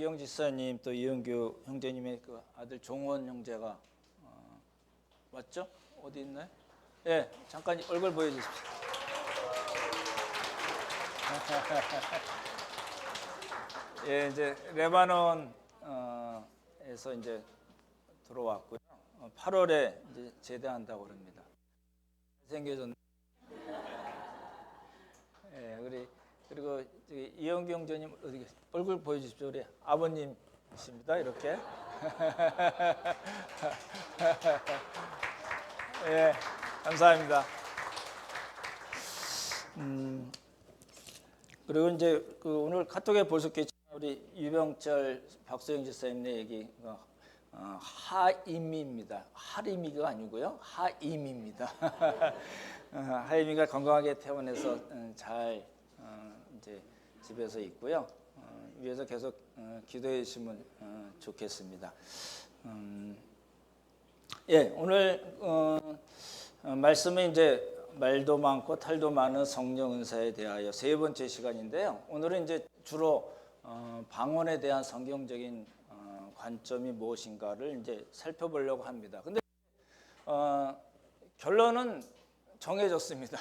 이영 지사님 또 이영규 형제님의 그 아들 종원 형제가 맞죠? 어디 있나요? 예, 잠깐 얼굴 보여주십시오. 예, 이제 레바논에서 이제 들어왔고요. 8월에 이제 제대한다고 그럽니다. 생겨졌네. 예, 그리고 이영규 형제님 어디 얼굴 보여주십시오. 우리 아버님이십니다. 이렇게. 예, 감사합니다. 그리고 이제 그 오늘 카톡에 보셨겠지만 우리 유병철 박소영 지사님의 얘기가 하임입니다. 하림이가 아니고요, 하임입니다. 하임이가 건강하게 퇴원해서 잘 이제 집에서 있고요. 위에서 계속 기도해 주시면 좋겠습니다. 예, 오늘 말씀은 이제 말도 많고 탈도 많은 성령 은사에 대하여 세 번째 시간인데요. 오늘은 이제 주로 방언에 대한 성경적인 관점이 무엇인가를 이제 살펴보려고 합니다. 근데 결론은 정해졌습니다.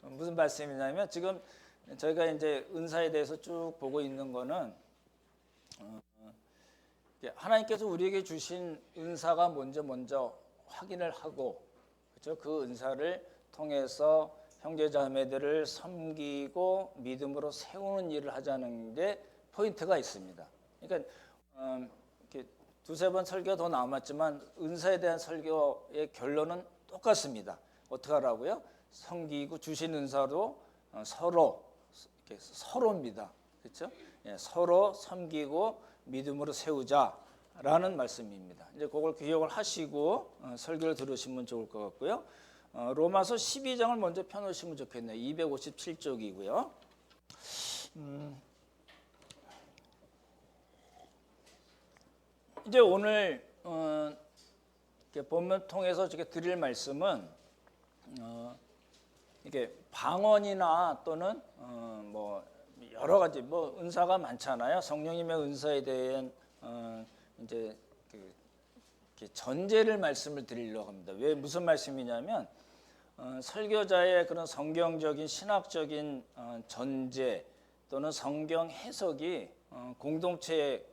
무슨 말씀이냐면 지금 저희가 이제 은사에 대해서 쭉 보고 있는 거는 하나님께서 우리에게 주신 은사가 먼저 확인을 하고, 그렇죠? 그 은사를 통해서 형제자매들을 섬기고 믿음으로 세우는 일을 하자는 데 포인트가 있습니다. 그러니까 이렇게 두세 번 설교 더 남았지만 은사에 대한 설교의 결론은 똑같습니다. 어떻게 하라고요? 섬기고 주신 은사로 서로입니다. 그렇죠? 예, 서로 섬기고 믿음으로 세우자라는 말씀입니다. 이제 그걸 기억을 하시고 설교를 들으시면 좋을 것 같고요. 로마서 12장을 먼저 펴놓으시면 좋겠네요. 257쪽이고요. 이제 오늘 본문 통해서 드릴 말씀은 이게 방언이나 또는 뭐 여러 가지 은사가 많잖아요. 성령님의 은사에 대한 이제 전제를 말씀을 드리려고 합니다. 왜 무슨 말씀이냐면 설교자의 그런 성경적인 신학적인 전제 또는 성경 해석이 공동체에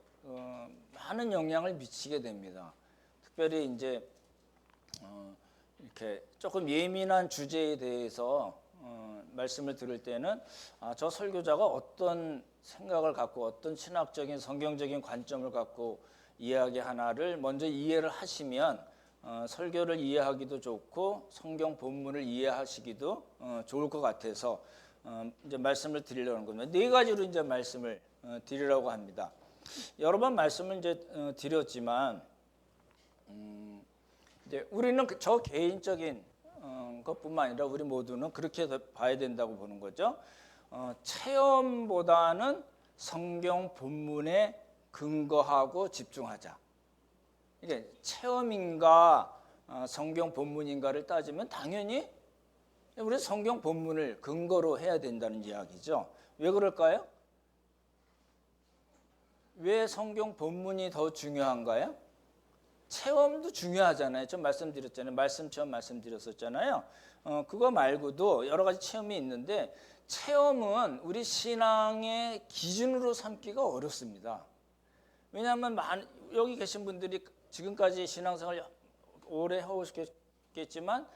많은 영향을 미치게 됩니다. 특별히 이제 이렇게 조금 예민한 주제에 대해서 말씀을 들을 때는 저 설교자가 어떤 생각을 갖고 어떤 신학적인 성경적인 관점을 갖고 이야기하나를 먼저 이해를 하시면 설교를 이해하기도 좋고 성경 본문을 이해하시기도 좋을 것 같아서 이제 말씀을 드리려는 겁니다. 네 가지로 이제 말씀을 드리려고 합니다. 여러 번 말씀을 이제 드렸지만 이제 우리는 저 개인적인 것뿐만 아니라 우리 모두는 그렇게 봐야 된다고 보는 거죠. 체험보다는 성경 본문에 근거하고 집중하자. 이게 체험인가 성경 본문인가를 따지면 당연히 우리 성경 본문을 근거로 해야 된다는 이야기죠. 왜 그럴까요? 왜 성경 본문이 더 중요한가요? 체험도 중요하잖아요. 좀 말씀드렸잖아요. 말씀 체험 말씀드렸었잖아요. 그거 말고도 여러 가지 체험이 있는데 체험은 우리 신앙의 기준으로 삼기가 어렵습니다. 왜냐하면 여기 계신 분들이 지금까지 신앙생활 오래 해오셨겠지만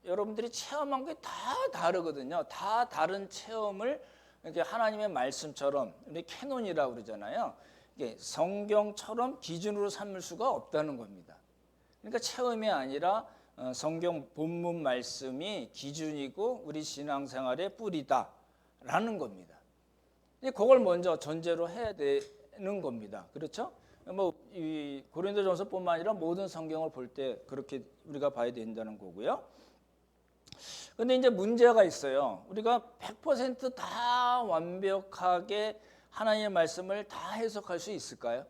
여러분들이 체험한 게 다 다르거든요. 다 다른 체험을 이렇게 하나님의 말씀처럼 우리 캐논이라고 그러잖아요. 이게 성경처럼 기준으로 삼을 수가 없다는 겁니다. 그러니까 체험이 아니라 성경 본문 말씀이 기준이고 우리 신앙생활의 뿌리다라는 겁니다. 그걸 먼저 전제로 해야 되는 겁니다. 그렇죠? 이 고린도전서뿐만 아니라 모든 성경을 볼 때 그렇게 우리가 봐야 된다는 거고요. 근데 이제 문제가 있어요. 우리가 100% 다 완벽하게 하나님의 말씀을 다 해석할 수 있을까요?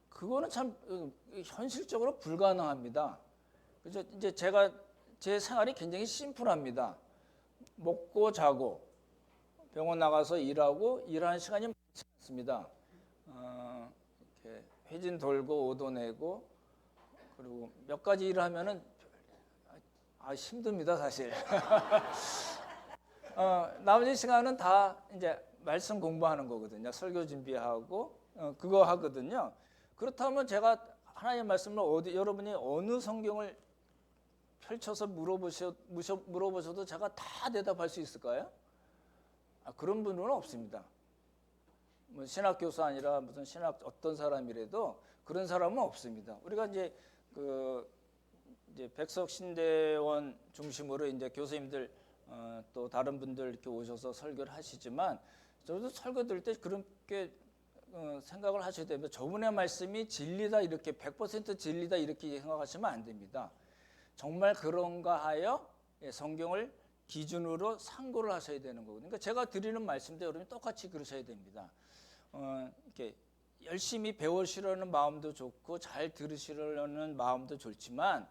그거는 참 현실적으로 불가능합니다. 그래서 이제 제 생활이 굉장히 심플합니다. 먹고 자고 병원 나가서 일하고 일하는 시간이 많지 않습니다. 이렇게 회진 돌고 오도 내고 그리고 몇 가지 일을 하면은 힘듭니다 사실. 나머지 시간은 다 이제 말씀 공부하는 거거든요. 설교 준비하고 그거 하거든요. 그렇다면 제가 하나님의 말씀을 여러분이 어느 성경을 펼쳐서 물어보셔도 제가 다 대답할 수 있을까요? 그런 분은 없습니다. 뭐 신학 교수 아니라 무슨 신학 어떤 사람이라도 그런 사람은 없습니다. 우리가 이제 이제 백석신대원 중심으로 이제 교수님들 또 다른 분들 이렇게 오셔서 설교를 하시지만 저도 설교 들을 때 그렇게 생각을 하셔야 됩니다. 저분의 말씀이 진리다 이렇게 100% 진리다 이렇게 생각하시면 안 됩니다. 정말 그런가 하여 성경을 기준으로 상고를 하셔야 되는 거거든요. 그러니까 제가 드리는 말씀도 여러분이 똑같이 그러셔야 됩니다. 이렇게 열심히 배우시려는 마음도 좋고 잘 들으시려는 마음도 좋지만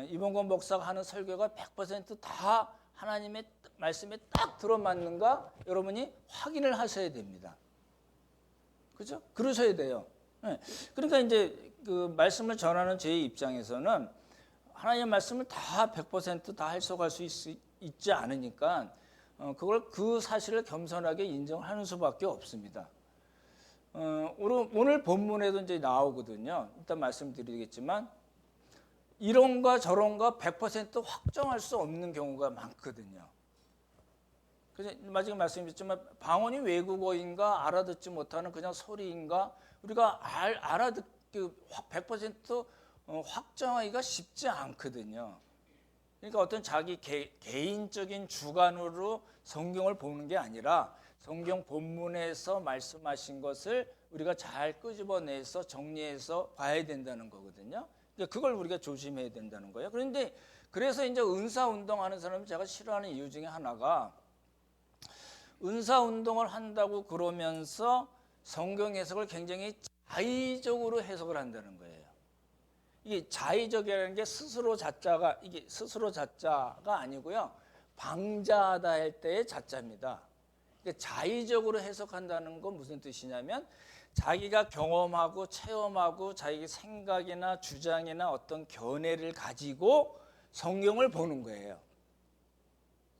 이봉건 목사가 하는 설교가 100%다 하나님의 말씀에 딱 들어맞는가 여러분이 확인을 하셔야 됩니다. 그죠? 그러셔야 돼요. 그러니까 이제 그 말씀을 전하는 제 입장에서는 하나님의 말씀을 다 100%다 해석할 수 있지 않으니까 그 사실을 겸손하게 인정하는 수밖에 없습니다. 오늘 본문에도 이제 나오거든요. 일단 말씀드리겠지만 이런가 저런가 100% 확정할 수 없는 경우가 많거든요. 그래서 마지막 말씀드렸지만 방언이 외국어인가 알아듣지 못하는 그냥 소리인가 우리가 알아듣기 100% 확정하기가 쉽지 않거든요. 그러니까 어떤 자기 개인적인 주관으로 성경을 보는 게 아니라 성경 본문에서 말씀하신 것을 우리가 잘 끄집어내서 정리해서 봐야 된다는 거거든요. 그걸 우리가 조심해야 된다는 거예요. 그런데 그래서 이제 은사 운동하는 사람을 제가 싫어하는 이유 중에 하나가 은사 운동을 한다고 그러면서 성경 해석을 굉장히 자의적으로 해석을 한다는 거예요. 이게 자의적이라는 게 스스로 자자가 아니고요. 방자하다 할 때의 자자입니다. 그러니까 자의적으로 해석한다는 건 무슨 뜻이냐면 자기가 경험하고 체험하고 자기 생각이나 주장이나 어떤 견해를 가지고 성경을 보는 거예요.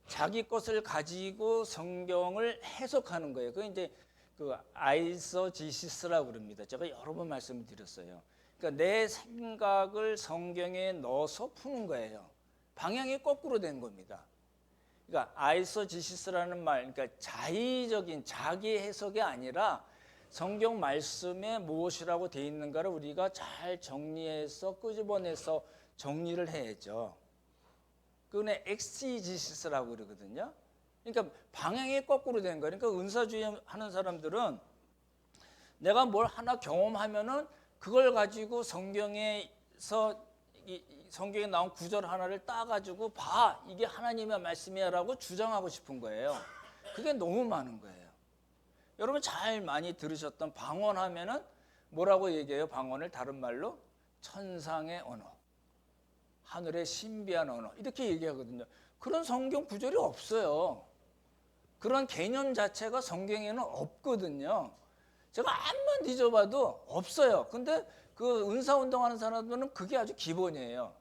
자기 것을 가지고 성경을 해석하는 거예요. 그게 이제 그 아이소지시스라고 그럽니다. 제가 여러 번 말씀을 드렸어요. 그러니까 내 생각을 성경에 넣어서 푸는 거예요. 방향이 거꾸로 된 겁니다. 그러니까 아이소지시스라는 말, 그러니까 자의적인 자기 해석이 아니라 성경 말씀에 무엇이라고 되어 있는가를 우리가 잘 정리해서 끄집어내서 정리를 해야죠. 그거는 엑시지시스라고 그러거든요. 그러니까 방향이 거꾸로 되는 거예요. 그러니까 은사주의 하는 사람들은 내가 뭘 하나 경험하면은 그걸 가지고 성경에 나온 구절 하나를 따가지고 봐 이게 하나님의 말씀이야라고 주장하고 싶은 거예요. 그게 너무 많은 거예요. 여러분 잘 많이 들으셨던 방언하면은 뭐라고 얘기해요? 방언을 다른 말로 천상의 언어, 하늘의 신비한 언어 이렇게 얘기하거든요. 그런 성경 구절이 없어요. 그런 개념 자체가 성경에는 없거든요. 제가 암만 뒤져봐도 없어요. 근데 그 은사운동하는 사람들은 그게 아주 기본이에요.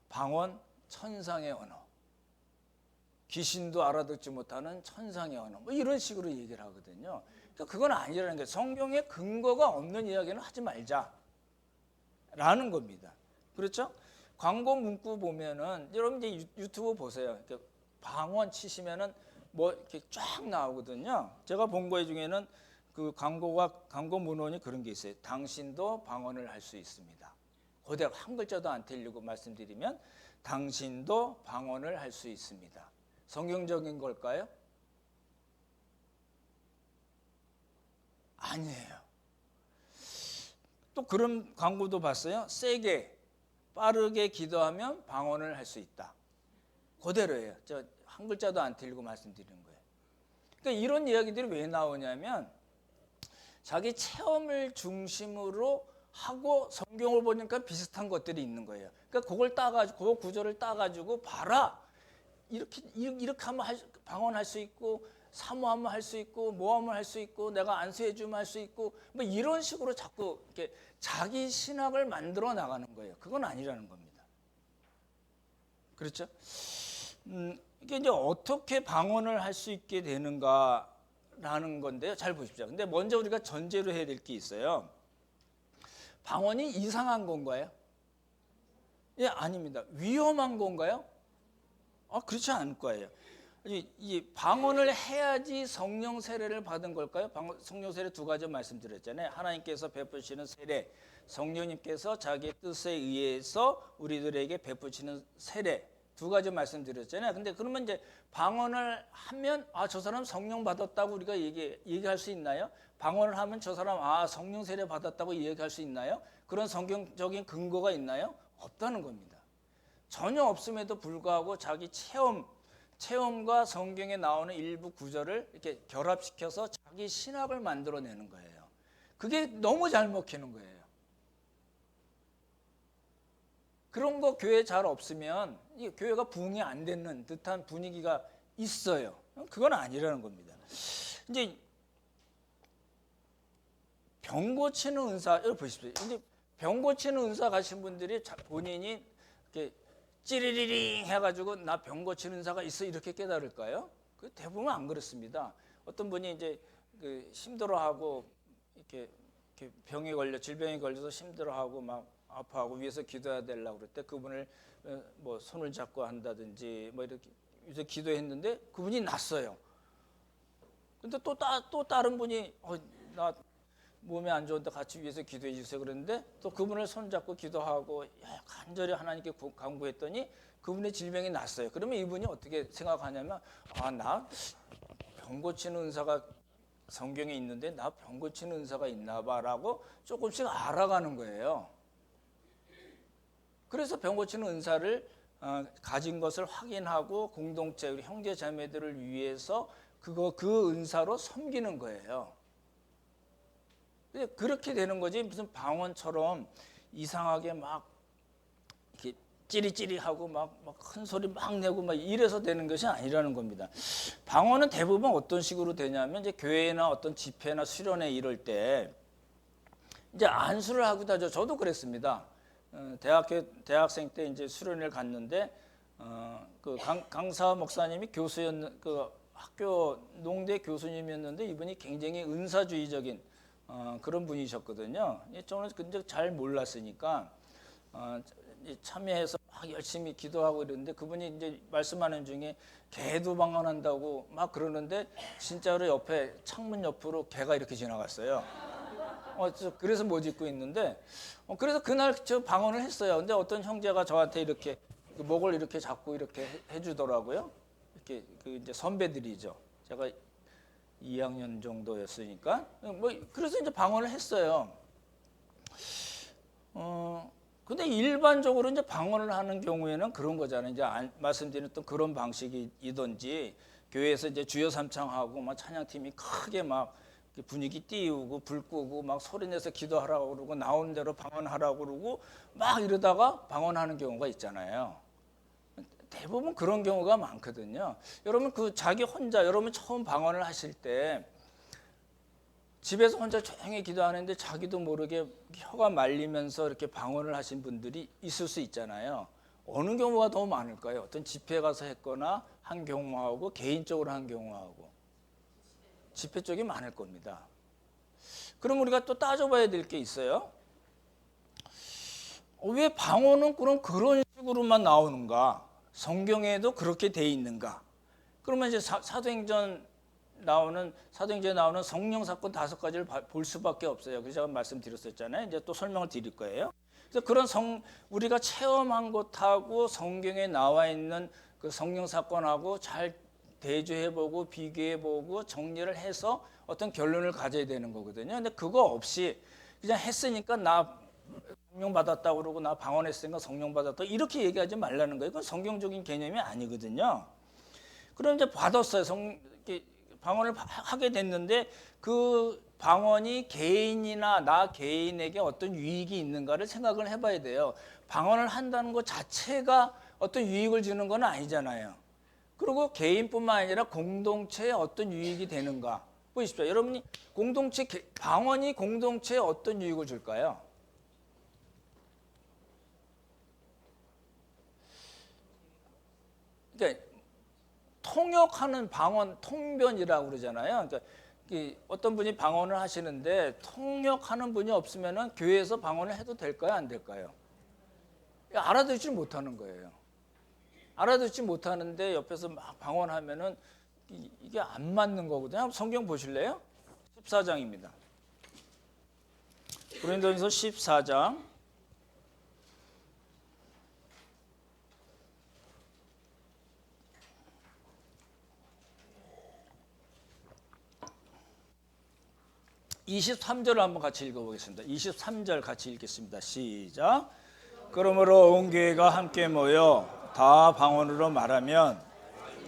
방언, 천상의 언어, 귀신도 알아듣지 못하는 천상의 언어 뭐 이런 식으로 얘기를 하거든요. 그러니까 그건 아니라는 게 성경에 근거가 없는 이야기는 하지 말자라는 겁니다. 그렇죠? 광고 문구 보면은 여러분 이제 유튜브 보세요. 이렇게 방언 치시면은 뭐 이렇게 쫙 나오거든요. 제가 본 거 중에는 그 광고 문헌이 그런 게 있어요. 당신도 방언을 할 수 있습니다. 그대로 한 글자도 안 틀리고 말씀드리면 당신도 방언을 할 수 있습니다. 성경적인 걸까요? 아니에요. 또 그런 광고도 봤어요. 세게 빠르게 기도하면 방언을 할 수 있다. 그대로예요. 저 한 글자도 안 틀리고 말씀드리는 거예요. 그러니까 이런 이야기들이 왜 나오냐면 자기 체험을 중심으로 하고 성경을 보니까 비슷한 것들이 있는 거예요. 그러니까 그걸 따가지고 그 구절을 따가지고 봐라. 이렇게 하면 방언할 수 있고 사모하면 할 수 있고 모하면 할 수 있고 내가 안수해주면 할 수 있고 뭐 이런 식으로 자꾸 이렇게 자기 신학을 만들어 나가는 거예요. 그건 아니라는 겁니다. 그렇죠? 이게 이제 어떻게 방언을 할 수 있게 되는가라는 건데요. 잘 보십시오. 근데 먼저 우리가 전제로 해야 될 게 있어요. 방언이 이상한 건가요? 예, 아닙니다. 위험한 건가요? 그렇지 않을 거예요. 이 방언을 해야지 성령 세례를 받은 걸까요? 성령 세례 두 가지 말씀드렸잖아요. 하나님께서 베푸시는 세례, 성령님께서 자기의 뜻에 의해서 우리들에게 베푸시는 세례 두 가지 말씀드렸잖아요. 근데 그러면 이제 방언을 하면 저 사람 성령 받았다고 우리가 얘기할 수 있나요? 방언을 하면 저 사람 성령 세례 받았다고 얘기할 수 있나요? 그런 성경적인 근거가 있나요? 없다는 겁니다. 전혀 없음에도 불구하고 자기 체험과 성경에 나오는 일부 구절을 이렇게 결합시켜서 자기 신학을 만들어내는 거예요. 그게 너무 잘 먹히는 거예요. 그런 거 교회 잘 없으면 이 교회가 부흥이 안 되는 듯한 분위기가 있어요. 그건 아니라는 겁니다. 이제 병 고치는 은사, 여기 보십시오. 이제 병 고치는 은사 가신 분들이 본인이 이렇게 찌리리링 해가지고 나 병 고치는 은사가 있어 이렇게 깨달을까요? 그 대부분 안 그렇습니다. 어떤 분이 이제 힘들어하고 이렇게 병에 걸려 질병에 걸려서 힘들어하고 막 아파하고 위에서 기도해야 되려고 그럴 때 그분을 뭐 손을 잡고 한다든지 뭐 이렇게 위해서 기도했는데 그분이 낫어요. 근데 또 다른 분이 나 몸이 안 좋은데 같이 위해서 기도해 주세요 그랬는데 또 그분을 손잡고 기도하고 간절히 하나님께 간구했더니 그분의 질병이 낫어요. 그러면 이분이 어떻게 생각하냐면 나 병 고치는 은사가 성경에 있는데 나 병 고치는 은사가 있나 봐라고 조금씩 알아가는 거예요. 그래서 병 고치는 은사를 가진 것을 확인하고 공동체 우리 형제 자매들을 위해서 그 은사로 섬기는 거예요. 그렇게 되는 거지 무슨 방언처럼 이상하게 막 이렇게 찌리찌리하고 막 큰 소리 막 내고 막 이래서 되는 것이 아니라는 겁니다. 방언은 대부분 어떤 식으로 되냐면 이제 교회나 어떤 집회나 수련회 이럴 때 이제 안수를 하고 다죠. 저도 그랬습니다. 대학생 때 이제 수련회를 갔는데 그 강사 목사님이 그 학교 농대 교수님이었는데 이분이 굉장히 은사주의적인 그런 분이셨거든요. 저는 근데 잘 몰랐으니까 참여해서 막 열심히 기도하고 이러는데 그분이 이제 말씀하는 중에 개도 방언한다고 막 그러는데 진짜로 옆에 창문 옆으로 개가 이렇게 지나갔어요. 그래서 못 잊고 있는데 그래서 그날 저 방언을 했어요. 근데 어떤 형제가 저한테 이렇게 목을 이렇게 잡고 이렇게 해주더라고요. 이렇게 이제 선배들이죠. 제가 2학년 정도였으니까 그래서 이제 방언을 했어요. 근데 일반적으로 이제 방언을 하는 경우에는 그런 거잖아요. 이제 말씀드렸던 그런 방식이든지 교회에서 이제 주여 삼창하고 막 찬양팀이 크게 막 분위기 띄우고 불 끄고 막 소리내서 기도하라고 그러고 나오는 대로 방언하라고 그러고 막 이러다가 방언하는 경우가 있잖아요. 대부분 그런 경우가 많거든요. 여러분 자기 혼자 여러분 처음 방언을 하실 때 집에서 혼자 조용히 기도하는데 자기도 모르게 혀가 말리면서 이렇게 방언을 하신 분들이 있을 수 있잖아요. 어느 경우가 더 많을까요? 어떤 집회 가서 했거나 한 경우하고 개인적으로 한 경우하고 집회 쪽이 많을 겁니다. 그럼 우리가 또 따져봐야 될 게 있어요. 왜 방언은 그럼 그런 식으로만 나오는가? 성경에도 그렇게 돼 있는가? 그러면 이제 사도행전에 나오는 성령 사건 5가지를 볼 수밖에 없어요. 그래서 제가 말씀드렸었잖아요. 이제 또 설명을 드릴 거예요. 그래서 그런 우리가 체험한 것하고 성경에 나와 있는 그 성령 사건하고 잘 대조해보고 비교해보고 정리를 해서 어떤 결론을 가져야 되는 거거든요. 근데 그거 없이 그냥 했으니까 나 성령 받았다고 그러고 나 방언했으니까 성령 받았다 이렇게 얘기하지 말라는 거예요. 그건 성경적인 개념이 아니거든요. 그럼 이제 받았어요. 방언을 하게 됐는데 그 방언이 개인이나 나 개인에게 어떤 유익이 있는가를 생각을 해봐야 돼요. 방언을 한다는 것 자체가 어떤 유익을 주는 건 아니잖아요. 그리고 개인뿐만 아니라 공동체에 어떤 유익이 되는가. 보십시오. 여러분이 방언이 공동체에 어떤 유익을 줄까요? 그러니까 통역하는 방언, 통변이라고 그러잖아요. 그러니까 어떤 분이 방언을 하시는데 통역하는 분이 없으면 교회에서 방언을 해도 될까요? 안 될까요? 알아듣지 못하는 거예요. 알아듣지 못하는데 옆에서 막 방언하면은 이게 안 맞는 거거든요. 한번 성경 보실래요? 14장입니다. 고린도전서 14장 23절을 한번 같이 읽어보겠습니다. 23절 같이 읽겠습니다. 시작. 그러므로 온 교회가 함께 모여 다 방언으로 말하면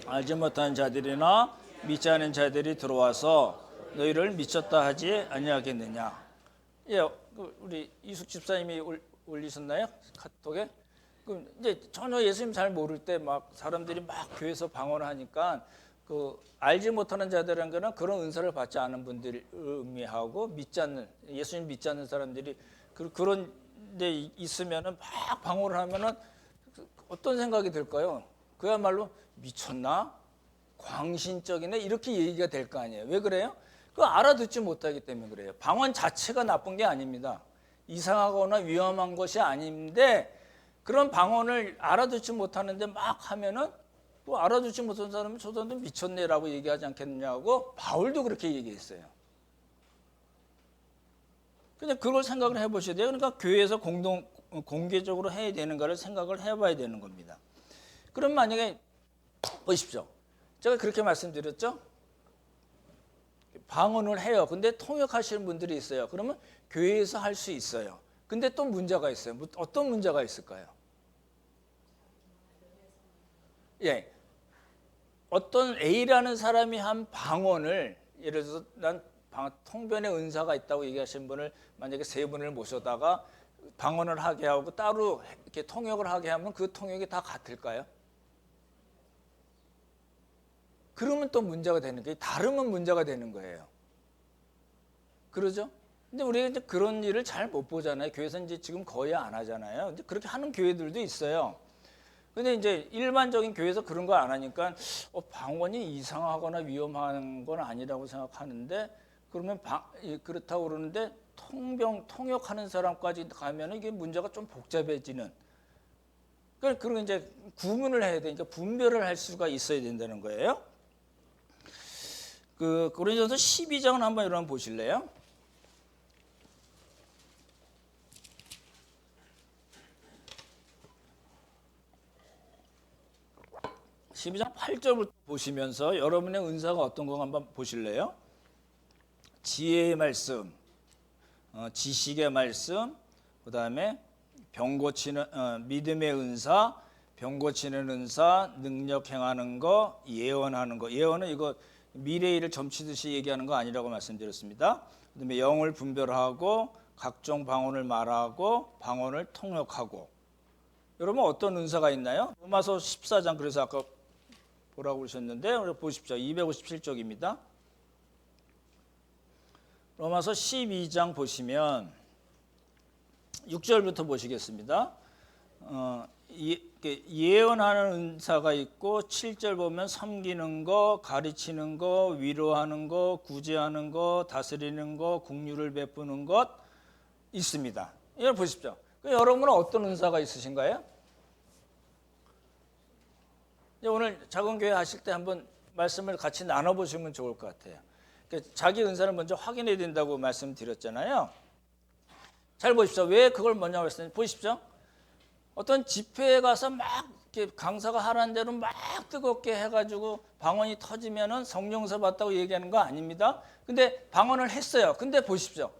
알지 못한 자들이나 믿지 않은 자들이 들어와서 너희를 미쳤다 하지 아니하겠느냐. 예, 우리 이숙 집사님이 올리셨나요? 카톡에? 그 이제 전혀 예수님 잘 모를 때 막 사람들이 막 교회에서 방언을 하니까 알지 못하는 자들은 거는 그런 은사를 받지 않은 분들을 의미하고 예수님 믿지 않는 사람들이 그런 데 있으면은 막 방언을 하면은 어떤 생각이 들까요? 그야말로 미쳤나? 광신적이네? 이렇게 얘기가 될 거 아니에요. 왜 그래요? 알아듣지 못하기 때문에 그래요. 방언 자체가 나쁜 게 아닙니다. 이상하거나 위험한 것이 아닌데 그런 방언을 알아듣지 못하는데 막 하면은 또 알아듣지 못한 사람은 저 사람도 미쳤네라고 얘기하지 않겠느냐고 바울도 그렇게 얘기했어요. 근데 그걸 생각을 해보셔야 돼요. 그러니까 교회에서 공개적으로 해야 되는가를 생각을 해봐야 되는 겁니다. 그럼 만약에 보십시오. 제가 그렇게 말씀드렸죠. 방언을 해요. 근데 통역하시는 분들이 있어요. 그러면 교회에서 할 수 있어요. 근데 또 문제가 있어요. 어떤 문제가 있을까요? 예. 어떤 A라는 사람이 한 방언을 예를 들어서 난 통변의 은사가 있다고 얘기하신 분을 만약에 세 분을 모셔다가 방언을 하게 하고 따로 이렇게 통역을 하게 하면 그 통역이 다 같을까요? 그러면 또 문제가 되는 게 다르면 문제가 되는 거예요. 그러죠? 근데 우리가 이제 그런 일을 잘 못 보잖아요. 교회에서 이제 지금 거의 안 하잖아요. 근데 그렇게 하는 교회들도 있어요. 근데 이제 일반적인 교회에서 그런 거 안 하니까 방언이 이상하거나 위험한 건 아니라고 생각하는데 그러면 그렇다고 그러는데 통역하는 사람까지 가면 이게 문제가 좀 복잡해지는. 그러니까 이제 구분을 해야 되니까 분별을 할 수가 있어야 된다는 거예요. 고린도전서 12장을 한번 여러분 보실래요? 12장 8절부터 보시면서 여러분의 은사가 어떤 거 한번 보실래요? 지혜의 말씀, 지식의 말씀, 그 다음에 믿음의 은사, 병 고치는 은사, 능력 행하는 거, 예언하는 거. 예언은 이거 미래의 일을 점치듯이 얘기하는 거 아니라고 말씀드렸습니다. 그 다음에 영을 분별하고 각종 방언을 말하고 방언을 통역하고. 여러분 어떤 은사가 있나요? 로마서 14장 그래서 아까 보라고 그러셨는데 우리 보십시오. 257쪽입니다. 로마서 12장 보시면 6절부터 보시겠습니다. 예언하는 은사가 있고 7절 보면 섬기는 거, 가르치는 거, 위로하는 거, 구제하는 거, 다스리는 거, 긍휼을 베푸는 것 있습니다. 이걸 보십시오. 여러분은 어떤 은사가 있으신가요? 오늘 작은 교회 하실 때 한번 말씀을 같이 나눠보시면 좋을 것 같아요. 자기 은사를 먼저 확인해야 된다고 말씀드렸잖아요. 잘 보십시오. 왜 그걸 먼저 말씀드렸어요? 보십시오. 어떤 집회에 가서 막 이렇게 강사가 하라는 대로 막 뜨겁게 해가지고 방언이 터지면은 성령서 받다고 얘기하는 거 아닙니다. 근데 방언을 했어요. 근데 보십시오.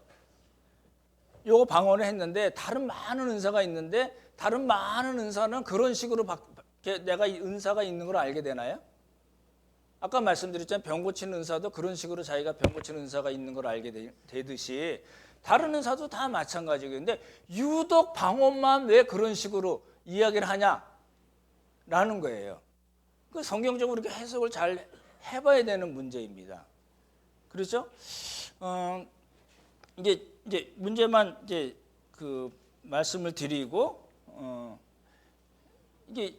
요거 방언을 했는데 다른 많은 은사가 있는데 다른 많은 은사는 그런 식으로 내가 이 은사가 있는 걸 알게 되나요? 아까 말씀드렸잖아요. 병 고치는 은사도 그런 식으로 자기가 병 고치는 은사가 있는 걸 알게 되듯이 다른 은사도 다 마찬가지고 근데 유독 방언만 왜 그런 식으로 이야기를 하냐라는 거예요. 그 성경적으로 이렇게 해석을 잘 해봐야 되는 문제입니다. 그렇죠? 이제 문제만 이제 그 말씀을 드리고 이게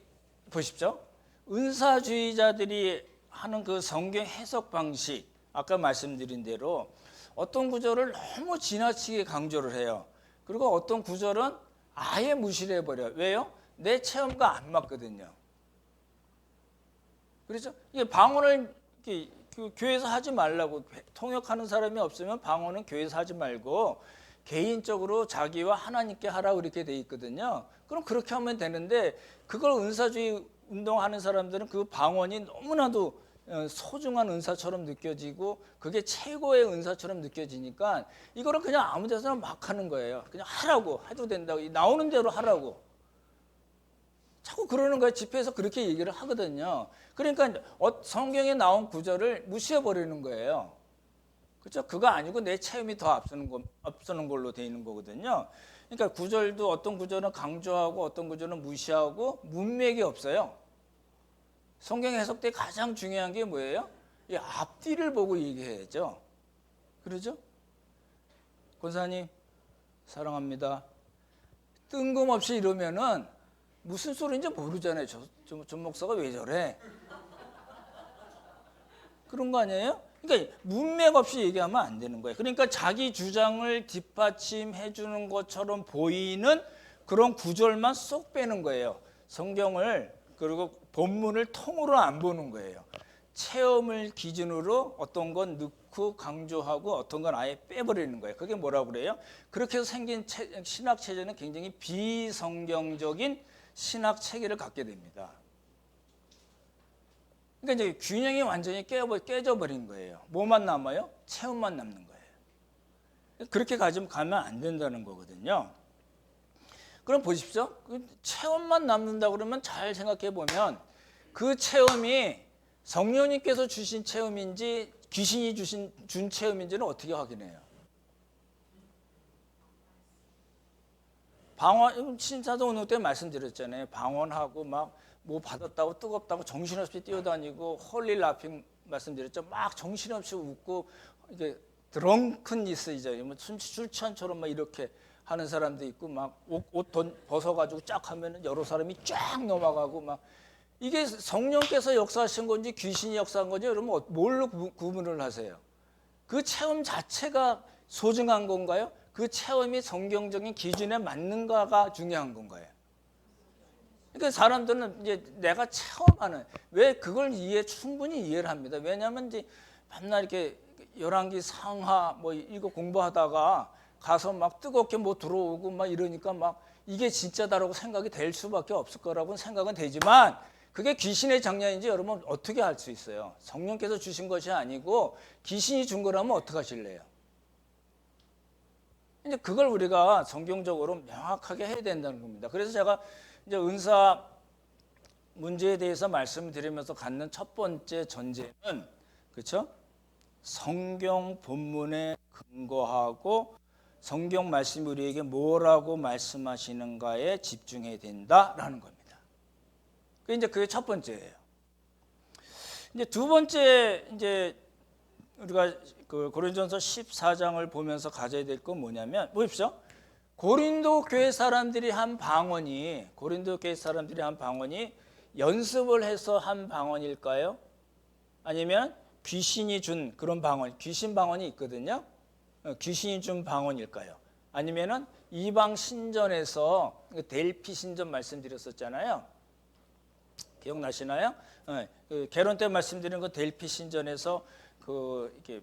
보십시오. 은사주의자들이 하는 그 성경 해석 방식, 아까 말씀드린 대로 어떤 구절을 너무 지나치게 강조를 해요. 그리고 어떤 구절은 아예 무시를 해버려요. 왜요? 내 체험과 안 맞거든요. 그렇죠? 이게 방언을 이렇게 그 교회에서 하지 말라고, 통역하는 사람이 없으면 방언은 교회에서 하지 말고 개인적으로 자기와 하나님께 하라고 이렇게 돼 있거든요. 그럼 그렇게 하면 되는데, 그걸 은사주의 운동하는 사람들은 그 방언이 너무나도 소중한 은사처럼 느껴지고 그게 최고의 은사처럼 느껴지니까 이거를 그냥 아무 데서나 막 하는 거예요. 그냥 하라고, 해도 된다고, 나오는 대로 하라고 자꾸 그러는 거예요. 집회에서 그렇게 얘기를 하거든요. 그러니까 성경에 나온 구절을 무시해버리는 거예요. 그렇죠? 그거 아니고 내 체험이 더 앞서는 걸로 돼 있는 거거든요. 그러니까 구절도 어떤 구절은 강조하고 어떤 구절은 무시하고 문맥이 없어요. 성경 해석 때 가장 중요한 게 뭐예요? 이 앞뒤를 보고 얘기해야죠. 그러죠? 권사님 사랑합니다. 뜬금없이 이러면은 무슨 소리인지 모르잖아요. 저 목사가 왜 저래? 그런 거 아니에요? 그러니까 문맥 없이 얘기하면 안 되는 거예요. 그러니까 자기 주장을 뒷받침해 주는 것처럼 보이는 그런 구절만 쏙 빼는 거예요. 성경을, 그리고 본문을 통으로 안 보는 거예요. 체험을 기준으로 어떤 건 넣고 강조하고 어떤 건 아예 빼버리는 거예요. 그게 뭐라고 그래요? 그렇게 해서 생긴 신학 체제는 굉장히 비성경적인 신학 체계를 갖게 됩니다. 그러니까 이제 균형이 완전히 깨져버린 거예요. 뭐만 남아요? 체험만 남는 거예요. 그렇게 가면 안 된다는 거거든요. 그럼 보십시오. 그 체험만 남는다 그러면 잘 생각해 보면 그 체험이 성령님께서 주신 체험인지 귀신이 준 체험인지는 어떻게 확인해요? 방언, 신사도 운동 때 말씀드렸잖아요. 방언하고 막 뭐 받았다고 뜨겁다고 정신없이 뛰어다니고 홀리 라핑 말씀드렸죠. 막 정신없이 웃고 이게 드렁큰니스이죠. 뭐 술 취한처럼 막 이렇게 하는 사람도 있고 막 옷 벗어가지고 쫙 하면은 여러 사람이 쫙 넘어가고 막, 이게 성령께서 역사하신 건지 귀신이 역사한 건지 여러분 뭘로 구분을 하세요? 그 체험 자체가 소중한 건가요? 그 체험이 성경적인 기준에 맞는가가 중요한 건가요? 그러니까 사람들은 이제 내가 체험하는, 왜 그걸 충분히 이해를 합니다. 왜냐하면 이제 맨날 이렇게 열왕기 상하 뭐 이거 공부하다가 가서 막 뜨겁게 뭐 들어오고 막 이러니까 막 이게 진짜다라고 생각이 될 수밖에 없을 거라고 생각은 되지만, 그게 귀신의 장난인지 여러분 어떻게 알 수 있어요? 성령께서 주신 것이 아니고 귀신이 준 거라면 어떻게 하실래요? 이제 그걸 우리가 성경적으로 명확하게 해야 된다는 겁니다. 그래서 제가 이제 은사 문제에 대해서 말씀드리면서 갖는 첫 번째 전제는, 그렇죠? 성경 본문에 근거하고 성경 말씀이 우리에게 뭐라고 말씀하시는가에 집중해야 된다라는 겁니다. 그게 첫 번째예요. 이제 두 번째, 이제 우리가 그 고린도전서 14장을 보면서 가져야 될 건 뭐냐면, 보십시오. 고린도 교회 사람들이 한 방언이 연습을 해서 한 방언일까요? 아니면 귀신이 준 그런 방언, 귀신 방언이 있거든요. 귀신이 준 방언일까요? 아니면은 이방 신전에서 델피 신전 말씀드렸었잖아요. 기억나시나요? 개론 때 말씀드린 그 델피 신전에서 이렇게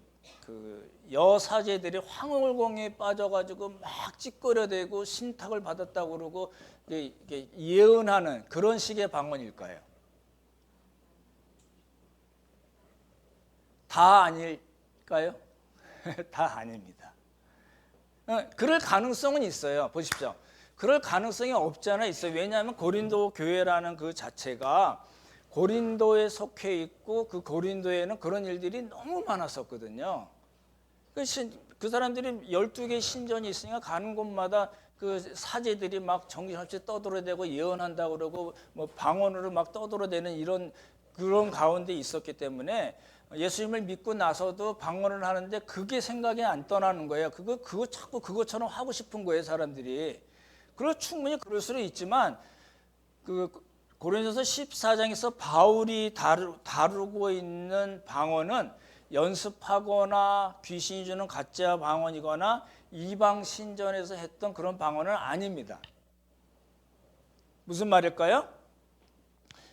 여사제들이 황홀공에 빠져가지고 막 찌꺼려대고 신탁을 받았다고 그러고 이게 예언하는 그런 식의 방언일까요? 다 아닐까요? 다 아닙니다. 그럴 가능성은 있어요. 보십시오. 그럴 가능성이 없지 않아 있어요. 왜냐하면 고린도 교회라는 그 자체가 고린도에 속해 있고 그 고린도에는 그런 일들이 너무 많았었거든요. 그 사람들이 12개 신전이 있으니까 가는 곳마다 그 사제들이 막 정신없이 떠들어대고 예언한다고 그러고 뭐 방언으로 막 떠들어대는 이런 그런 가운데 있었기 때문에 예수님을 믿고 나서도 방언을 하는데 그게 생각이 안 떠나는 거예요. 그거 자꾸 그것처럼 하고 싶은 거예요, 사람들이. 충분히 그럴 수도 있지만 그 고린도서 14장에서 바울이 다루고 있는 방언은 연습하거나 귀신이 주는 가짜 방언이거나 이방 신전에서 했던 그런 방언은 아닙니다. 무슨 말일까요?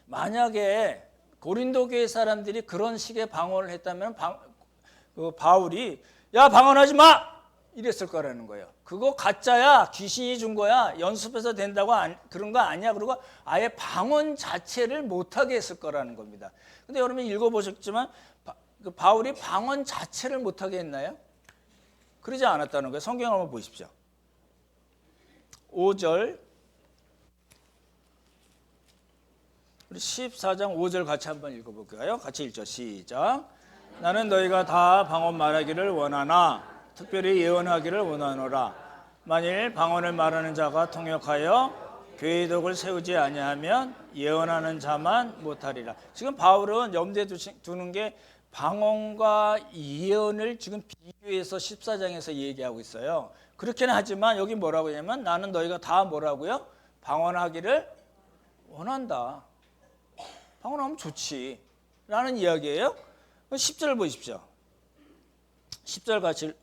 만약에 고린도 교회 사람들이 그런 식의 방언을 했다면 바울이 야 방언하지 마! 이랬을 거라는 거예요. 그거 가짜야, 귀신이 준 거야, 연습해서 된다고 그런 거 아니야. 그리고 아예 방언 자체를 못하게 했을 거라는 겁니다. 근데 여러분이 읽어보셨지만 바울이 방언 자체를 못하게 했나요? 그러지 않았다는 거예요. 성경 한번 보십시오. 5절, 우리 14장 5절 같이 한번 읽어볼까요? 같이 읽죠. 시작. 나는 너희가 다 방언 말하기를 원하나 특별히 예언하기를 원하노라. 만일 방언을 말하는 자가 통역하여 교회의 덕을 세우지 아니하면 예언하는 자만 못하리라. 지금 바울은 염두에 두는 게 방언과 예언을 지금 비교해서 14장에서 얘기하고 있어요. 그렇게는 하지만 여기 뭐라고 하냐면 나는 너희가 다 뭐라고요? 방언하기를 원한다. 방언하면 좋지 라는 이야기예요. 10절 보십시오. 10절 같이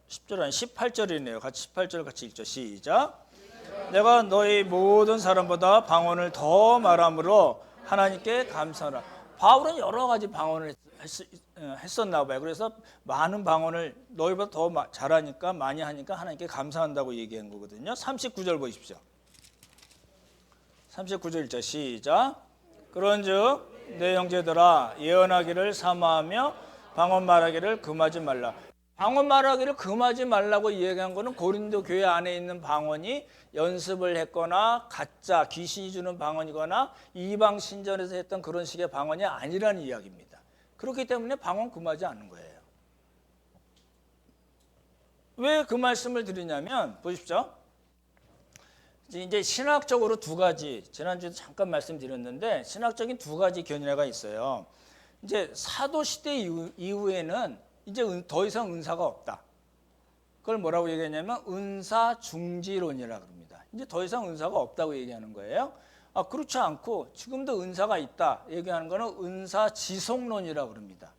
10절 아니 18절이네요. 같이 18절 같이 읽죠. 시작. 내가 너희 모든 사람보다 방언을 더 말함으로 하나님께 감사하라. 바울은 여러 가지 방언을 했었나 봐요. 그래서 많은 방언을 너희보다 더 잘하니까 많이 하니까 하나님께 감사한다고 얘기한 거거든요. 39절 보십시오. 39절 읽죠. 시작. 그런즉 내 형제들아 예언하기를 사모하며 방언 말하기를 금하지 말라. 방언 말하기를 금하지 말라고 얘기한 거는 고린도 교회 안에 있는 방언이 연습을 했거나 가짜 귀신이 주는 방언이거나 이방 신전에서 했던 그런 식의 방언이 아니라는 이야기입니다. 그렇기 때문에 방언 금하지 않는 거예요. 왜 그 말씀을 드리냐면 보십시오. 이제 신학적으로 두 가지, 지난주에도 잠깐 말씀드렸는데 신학적인 두 가지 견해가 있어요. 이제 사도 시대 이후에는 이제 더 이상 은사가 없다. 그걸 뭐라고 얘기하냐면 은사 중지론이라고 합니다. 이제 더 이상 은사가 없다고 얘기하는 거예요. 그렇지 않고 지금도 은사가 있다 얘기하는 거는 은사 지속론이라고 합니다.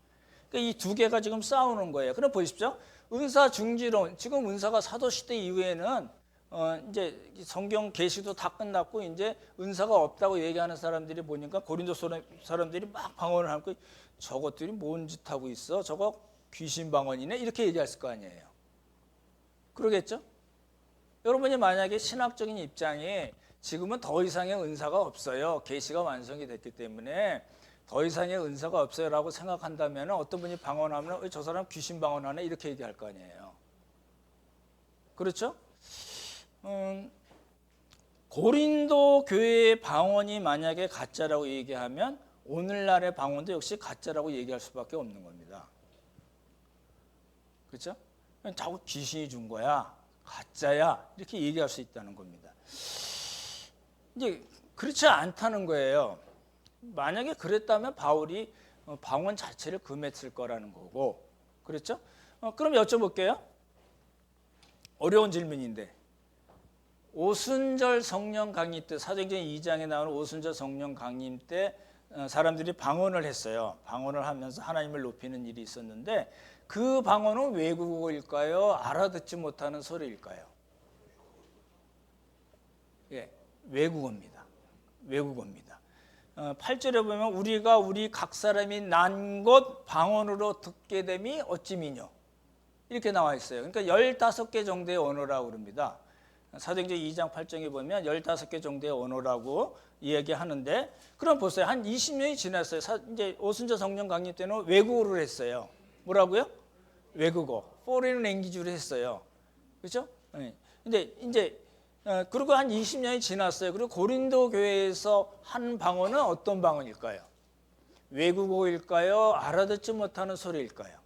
그러니까 이 두 개가 지금 싸우는 거예요. 그럼 보십시오. 은사 중지론, 지금 은사가 사도 시대 이후에는 이제 성경 계시도 다 끝났고 이제 은사가 없다고 얘기하는 사람들이 보니까 고린도 사람들이 막 방언을 하고 저것들이 뭔 짓 하고 있어? 저거 귀신 방언이네? 이렇게 얘기할 거 아니에요. 그러겠죠? 여러분이 만약에 신학적인 입장에 지금은 더 이상의 은사가 없어요. 계시가 완성이 됐기 때문에 더 이상의 은사가 없어요라고 생각한다면 어떤 분이 방언하면 저 사람 귀신 방언하네? 이렇게 얘기할 거 아니에요. 그렇죠? 고린도 교회의 방언이 만약에 가짜라고 얘기하면 오늘날의 방언도 역시 가짜라고 얘기할 수밖에 없는 겁니다. 그렇죠? 자꾸 귀신이 준 거야, 가짜야 이렇게 얘기할 수 있다는 겁니다. 이제 그렇지 않다는 거예요. 만약에 그랬다면 바울이 방언 자체를 금했을 거라는 거고, 그렇죠? 그럼 여쭤볼게요. 어려운 질문인데. 오순절 성령 강림 때, 사도행전 2장에 나오는 오순절 성령 강림 때 사람들이 방언을 했어요. 방언을 하면서 하나님을 높이는 일이 있었는데 그 방언은 외국어일까요? 알아듣지 못하는 소리일까요? 예, 외국어입니다. 외국어입니다. 8절에 보면 우리가 우리 각 사람이 난 곳 방언으로 듣게 됨이 어찌 미뇨 이렇게 나와 있어요. 그러니까 15개 정도의 언어라고 합니다. 사도행전 2장 8장에 보면 15개 정도의 언어라고 이야기하는데, 그럼 보세요. 한 20년이 지났어요. 이제 오순절 성령 강림 때는 외국어를 했어요. 뭐라고요? 외국어, foreign language를 했어요. 그렇죠? 네. 근데 이제 그리고 한 20년이 지났어요. 그리고 고린도 교회에서 한 방언은 어떤 방언일까요? 외국어일까요? 알아듣지 못하는 소리일까요?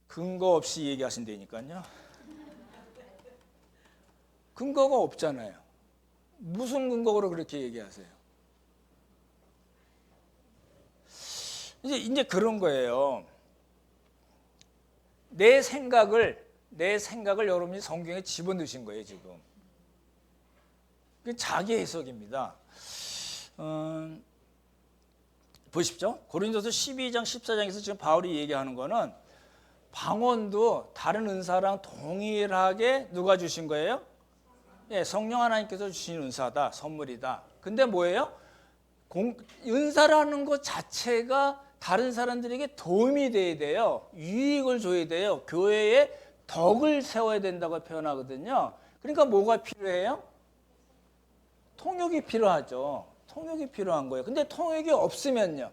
근거 없이 얘기하신다니까요. 근거가 없잖아요. 무슨 근거로 그렇게 얘기하세요? 이제 그런 거예요. 내 생각을 여러분이 성경에 집어넣으신 거예요, 지금. 자기 해석입니다. 보십시오. 고린도서 12장 14장에서 지금 바울이 얘기하는 거는 방언도 다른 은사랑 동일하게 누가 주신 거예요? 예, 성령 하나님께서 주신 은사다, 선물이다. 근데 뭐예요? 은사라는 것 자체가 다른 사람들에게 도움이 돼야 돼요. 유익을 줘야 돼요. 교회에 덕을 세워야 된다고 표현하거든요. 그러니까 뭐가 필요해요? 통역이 필요하죠. 통역이 필요한 거예요. 근데 통역이 없으면요,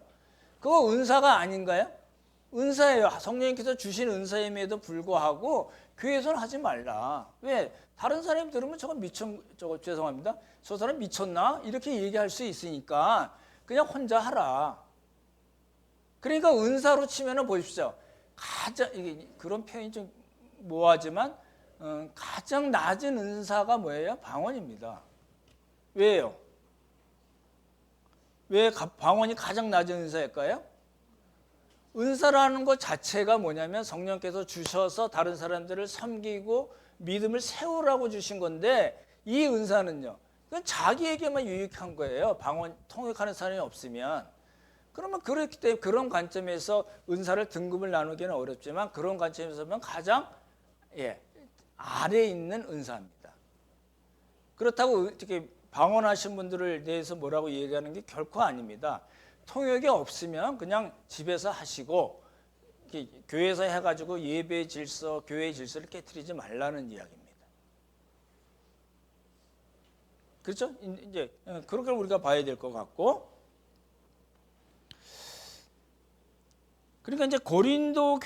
그거 은사가 아닌가요? 은사예요. 성령님께서 주신 은사임에도 불구하고 교회에서는 하지 말라. 왜? 다른 사람이 들으면 죄송합니다. 저 사람 미쳤나? 이렇게 얘기할 수 있으니까 그냥 혼자 하라. 그러니까 은사로 치면은 보십시오. 그런 표현이 좀 모호하지만 가장 낮은 은사가 뭐예요? 방언입니다. 왜요? 왜 방언이 가장 낮은 은사일까요? 은사라는 것 자체가 뭐냐면 성령께서 주셔서 다른 사람들을 섬기고 믿음을 세우라고 주신 건데, 이 은사는요, 그건 자기에게만 유익한 거예요. 방언 통역하는 사람이 없으면. 그러면 그렇기 때문에 그런 관점에서 은사를 등급을 나누기는 어렵지만 그런 관점에서 보면 가장 아래에 있는 은사입니다. 그렇다고 어떻게 방언하신 분들을 대해서 뭐라고 얘기하는 게 결코 아닙니다. 통역이 없으면 그냥 집에서 하시고 교회에서 해가지고 예배 질서, 교회의 질서를 깨트리지 말라는 이야기입니다. 그렇죠? 이제 그렇게 우리가 봐야 될 것 같고, 그러니까 이제 고린도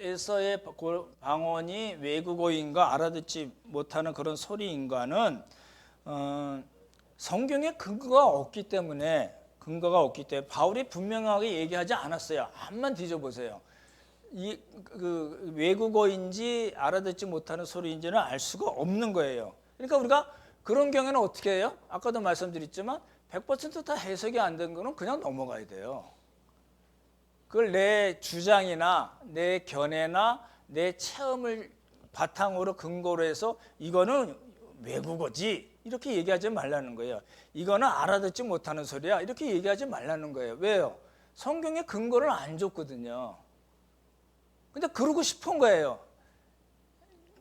교회에서의 방언이 외국어인가 알아듣지 못하는 그런 소리인가는 성경에 근거가 없기 때문에 바울이 분명하게 얘기하지 않았어요. 한번 뒤져보세요. 외국어인지 알아듣지 못하는 소리인지는 알 수가 없는 거예요. 그러니까 우리가 그런 경우에는 어떻게 해요? 아까도 말씀드렸지만 100% 다 해석이 안 된 거는 그냥 넘어가야 돼요. 그걸 내 주장이나 내 견해나 내 체험을 바탕으로 근거로 해서 이거는 외국어지 이렇게 얘기하지 말라는 거예요. 이거는 알아듣지 못하는 소리야 이렇게 얘기하지 말라는 거예요. 왜요? 성경에 근거를 안 줬거든요. 근데 그러고 싶은 거예요.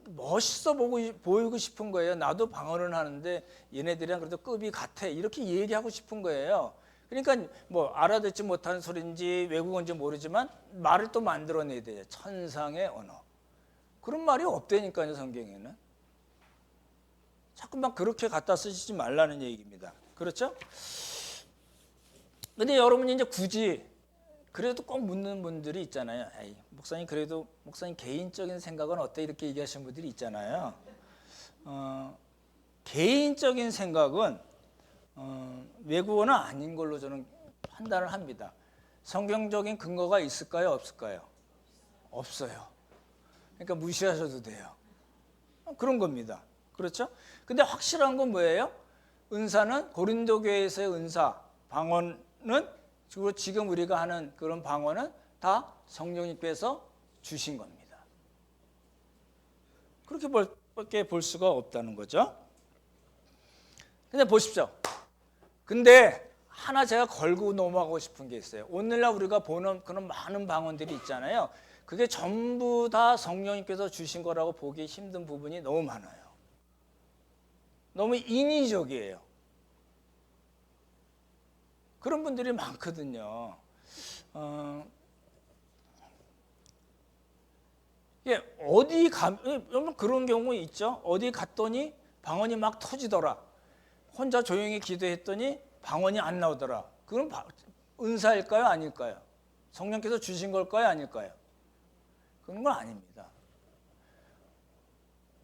멋있어 보이고 싶은 거예요. 나도 방언을 하는데 얘네들이랑 그래도 급이 같아 이렇게 얘기하고 싶은 거예요. 그러니까 뭐 알아듣지 못하는 소리인지 외국어인지 모르지만 말을 또 만들어내야 돼요. 천상의 언어. 그런 말이 없다니까요, 성경에는. 자꾸만 그렇게 갖다 쓰시지 말라는 얘기입니다. 그렇죠? 근데 여러분이 이제 굳이 그래도 꼭 묻는 분들이 있잖아요. 에이, 목사님 그래도 목사님 개인적인 생각은 어때? 이렇게 얘기하시는 분들이 있잖아요. 개인적인 생각은 외국어는 아닌 걸로 저는 판단을 합니다. 성경적인 근거가 있을까요? 없을까요? 없어요. 그러니까 무시하셔도 돼요. 그런 겁니다. 그렇죠? 근데 확실한 건 뭐예요? 은사는 고린도 교회에서의 은사, 방언은 그리고 지금 우리가 하는 그런 방언은 다 성령님께서 주신 겁니다. 그렇게 볼 수가 없다는 거죠. 근데 보십시오. 근데 하나 제가 걸고 넘어가고 싶은 게 있어요. 오늘날 우리가 보는 그런 많은 방언들이 있잖아요. 그게 전부 다 성령님께서 주신 거라고 보기 힘든 부분이 너무 많아요. 너무 인위적이에요. 그런 분들이 많거든요. 어디 가면 그런 경우 있죠. 어디 갔더니 방언이 막 터지더라. 혼자 조용히 기도했더니 방언이 안 나오더라. 그건 은사일까요? 아닐까요? 성령께서 주신 걸까요? 아닐까요? 그런 건 아닙니다.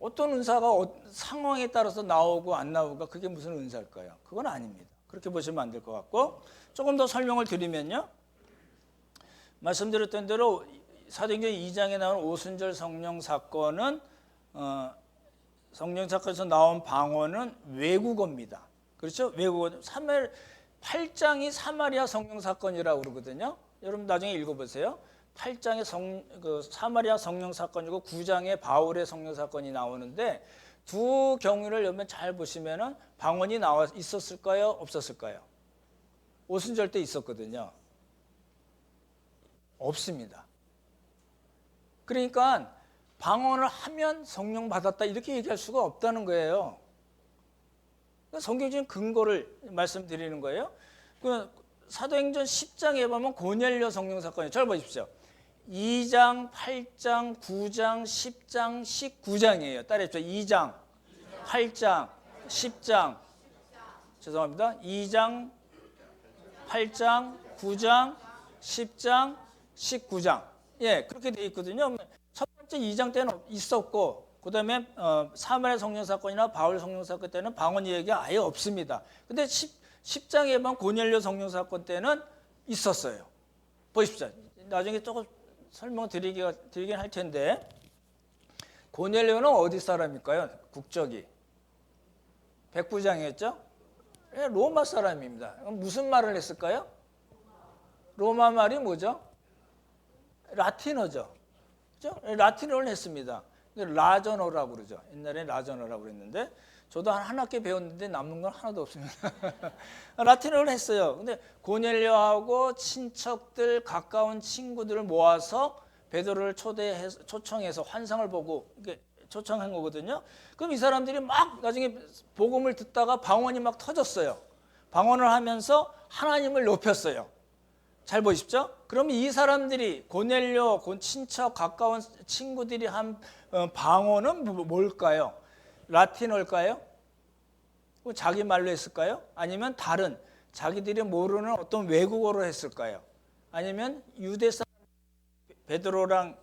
어떤 은사가 상황에 따라서 나오고 안 나오고 그게 무슨 은사일까요? 그건 아닙니다. 그렇게 보시면 안 될 것 같고, 조금 더 설명을 드리면요. 말씀드렸던 대로 사도행전 2장에 나온 오순절 성령 사건은 성령 사건에서 나온 방언은 외국어입니다. 그렇죠? 외국어. 8장이 사마리아 성령 사건이라고 그러거든요. 여러분 나중에 읽어보세요. 8장에 그 사마리아 성령 사건이고 9장에 바울의 성령 사건이 나오는데 두 경우를 여러분 잘 보시면은 방언이 나와 있었을까요? 없었을까요? 오순절 때 있었거든요. 없습니다. 그러니까 방언을 하면 성령 받았다 이렇게 얘기할 수가 없다는 거예요. 성경적인 근거를 말씀드리는 거예요. 그 사도행전 10장에 보면 고넬료 성령 사건이 잘 보십시오. 2장, 8장, 9장, 10장, 19장이에요. 따라해보죠. 2장, 8장, 10장. 죄송합니다. 2장, 8장, 9장, 10장, 19장. 예, 그렇게 돼 있거든요. 첫 번째 2장 때는 있었고, 그 다음에 사마리아 성령 사건이나 바울 성령 사건 때는 방언 얘기가 아예 없습니다. 근데 10장에 보면 고넬료 성령 사건 때는 있었어요. 보십시오. 나중에 조금 설명드리긴 할 텐데, 고넬료는 어디 사람일까요? 국적이 백부장이었죠? 예, 로마 사람입니다. 무슨 말을 했을까요? 로마 말이 뭐죠? 라틴어죠. 그죠? 라틴어를 했습니다. 라전어라고 그러죠. 옛날에 라전어라고 그랬는데 저도 한 학기 배웠는데 남는 건 하나도 없습니다. 라틴어를 했어요. 근데 고넬료하고 친척들, 가까운 친구들을 모아서 베드로를 초청해서 환상을 보고 이렇게 초청한 거거든요. 그럼 이 사람들이 막 나중에 복음을 듣다가 방언이 막 터졌어요. 방언을 하면서 하나님을 높였어요. 잘 보십시오. 그러면 이 사람들이 고넬료, 친척, 가까운 친구들이 한 방언은 뭘까요? 라틴어일까요? 자기 말로 했을까요? 아니면 다른 자기들이 모르는 어떤 외국어로 했을까요? 아니면 베드로랑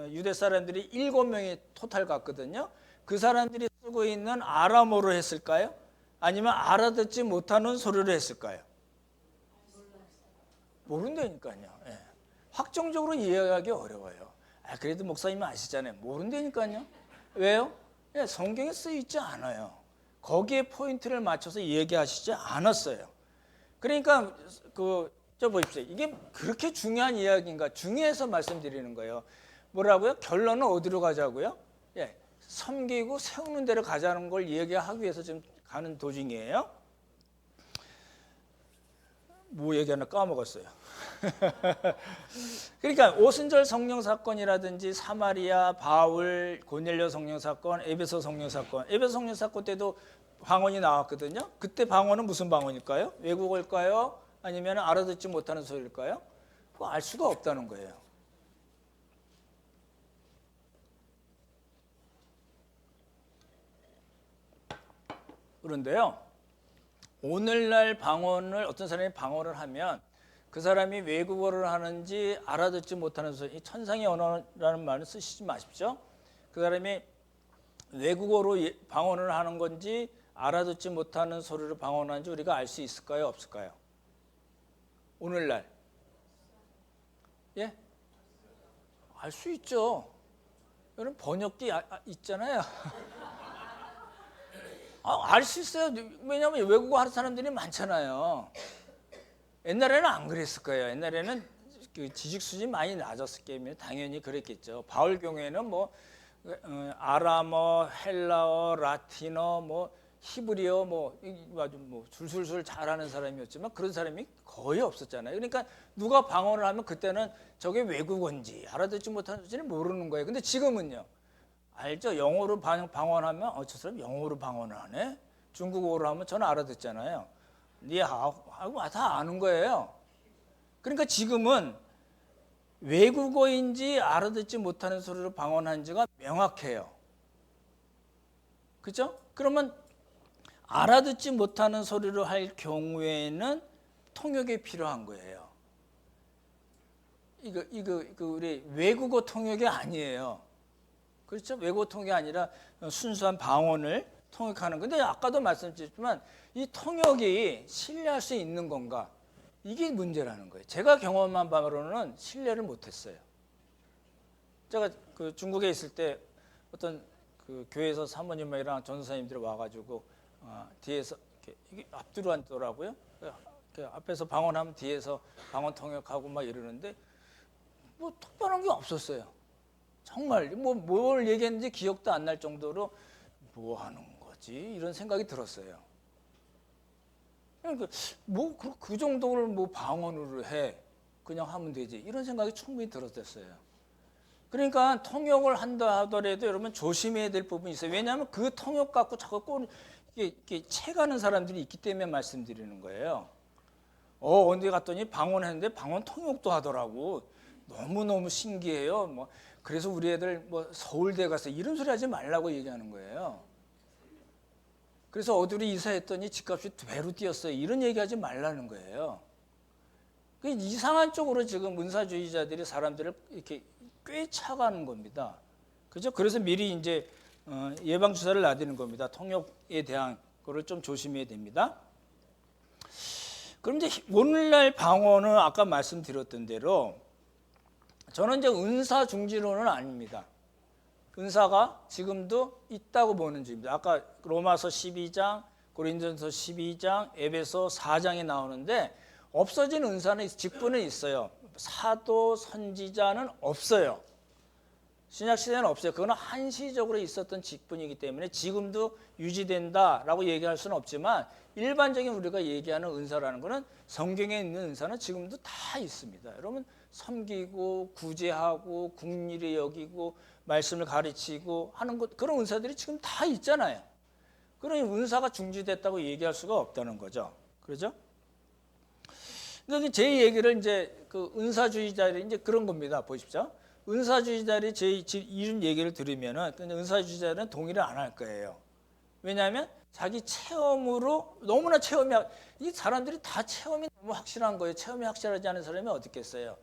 유대 사람들이 7명이 토탈 갔거든요. 그 사람들이 쓰고 있는 아람어로 했을까요? 아니면 알아듣지 못하는 소리로 했을까요? 모른다니까요. 예. 확정적으로 이해하기 어려워요. 그래도 목사님은 아시잖아요. 모른다니까요. 왜요? 예, 성경에 쓰여 있지 않아요. 거기에 포인트를 맞춰서 얘기하시지 않았어요. 그러니까 저 보십시오. 이게 그렇게 중요한 이야기인가? 중요해서 말씀드리는 거예요. 뭐라고요? 결론은 어디로 가자고요? 예, 섬기고 세우는 데로 가자는 걸 얘기하기 위해서 지금 가는 도중이에요. 뭐 얘기하나 까먹었어요. 그러니까 오순절 성령 사건이라든지 사마리아, 바울, 고넬료 성령 사건, 에베소 성령 사건. 에베소 성령 사건 때도 방언이 나왔거든요. 그때 방언은 무슨 방언일까요? 외국어일까요? 아니면 알아듣지 못하는 소리일까요? 그거 알 수가 없다는 거예요. 그런데요, 오늘날 방언을 어떤 사람이 방언을 하면 그 사람이 외국어를 하는지 알아듣지 못하는 소리, 천상의 언어라는 말을 쓰시지 마십시오. 그 사람이 외국어로 방언을 하는 건지 알아듣지 못하는 소리로 방언하는지 우리가 알 수 있을까요? 없을까요? 오늘날 예? 알 수 있죠. 여러분 번역기 있잖아요. 알 수 있어요. 왜냐하면 외국어 하는 사람들이 많잖아요. 옛날에는 안 그랬을 거예요. 옛날에는 그 지식 수준이 많이 낮았을 때문에 당연히 그랬겠죠. 바울 경우에는 뭐 아람어, 헬라어, 라틴어, 뭐 히브리어 뭐 아주 뭐 술술술 잘하는 사람이었지만 그런 사람이 거의 없었잖아요. 그러니까 누가 방언을 하면 그때는 저게 외국어인지 알아듣지 못하는지는 모르는 거예요. 근데 지금은요. 알죠? 영어로 방언하면 저 사람 영어로 방언을 하네. 중국어로 하면 저는 알아듣잖아요. 니하고 다 아는 거예요. 그러니까 지금은 외국어인지 알아듣지 못하는 소리로 방언한지가 명확해요. 그렇죠? 그러면 알아듣지 못하는 소리로 할 경우에는 통역이 필요한 거예요. 이거 우리 외국어 통역이 아니에요. 그렇죠? 외국어 통역이 아니라 순수한 방언을 통역하는 건데 아까도 말씀드렸지만 이 통역이 신뢰할 수 있는 건가? 이게 문제라는 거예요. 제가 경험한 바로는 신뢰를 못했어요. 제가 그 중국에 있을 때 어떤 그 교회에서 사모님이랑 전도사님들이 와가지고 뒤에서 이게 앞뒤로 앉더라고요. 이렇게 앞에서 방언하면 뒤에서 방언 통역하고 막 이러는데 뭐 특별한 게 없었어요. 정말 뭘 얘기했는지 기억도 안 날 정도로 뭐 하는 거지 이런 생각이 들었어요. 그러니까 뭐 그 정도를 뭐 방언으로 해 그냥 하면 되지 이런 생각이 충분히 들었었어요. 그러니까 통역을 한다 하더라도 여러분 조심해야 될 부분이 있어요. 왜냐하면 그 통역 갖고 자꾸 이렇게 채가는 사람들이 있기 때문에 말씀드리는 거예요. 어디 갔더니 방언했는데 방언 통역도 하더라고. 너무너무 신기해요. 뭐 그래서 우리 애들 뭐 서울대 가서 이런 소리 하지 말라고 얘기하는 거예요. 그래서 어디로 이사했더니 집값이 2배로 뛰었어요. 이런 얘기하지 말라는 거예요. 그 이상한 쪽으로 지금 은사주의자들이 사람들을 이렇게 꿰차가는 겁니다. 그죠? 그래서 미리 이제 예방 주사를 놔드리는 겁니다. 통역에 대한 거를 좀 조심해야 됩니다. 그럼 이제 오늘날 방언은 아까 말씀드렸던 대로 저는 이제 은사 중지론은 아닙니다. 은사가 지금도 있다고 보는 중입니다. 아까 로마서 12장, 고린도전서 12장, 에베소 4장에 나오는데 없어진 은사는 직분은 있어요. 사도, 선지자는 없어요. 신약 시대는 없어요. 그거는 한시적으로 있었던 직분이기 때문에 지금도 유지된다라고 얘기할 수는 없지만 일반적인 우리가 얘기하는 은사라는 거는 성경에 있는 은사는 지금도 다 있습니다. 여러분 섬기고 구제하고 국리를 여기고 말씀을 가르치고 하는 것 그런 은사들이 지금 다 있잖아요. 그러니 은사가 중지됐다고 얘기할 수가 없다는 거죠. 그렇죠? 근데 제 얘기를 이제 그 은사주의자들이 이제 그런 겁니다. 보십시오. 은사주의자들이 제 이런 얘기를 들으면은 은사주의자들은 동의를 안 할 거예요. 왜냐하면 자기 체험으로 너무나 이 사람들이 다 체험이 너무 확실한 거예요. 체험이 확실하지 않은 사람이 어떻겠어요.